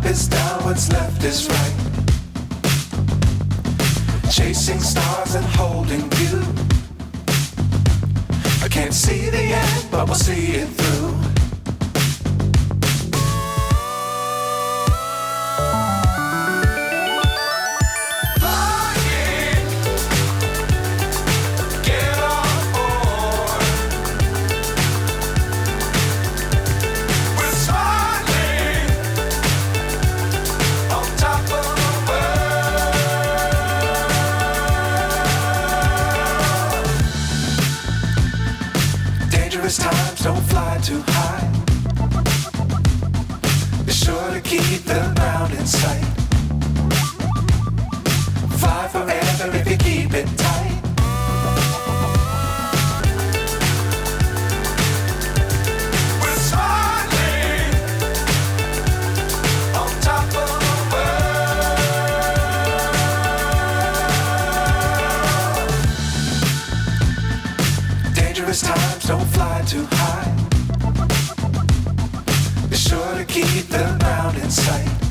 is down, what's left is right. Chasing stars and holding you. I can't see the end, but we'll see it through. Times don't fly too high. Be sure to keep the ground in sight. Fly forever if you keep it tight. We're smiling on top of the world. Dangerous times don't fly too high. Be sure to keep the ground in sight.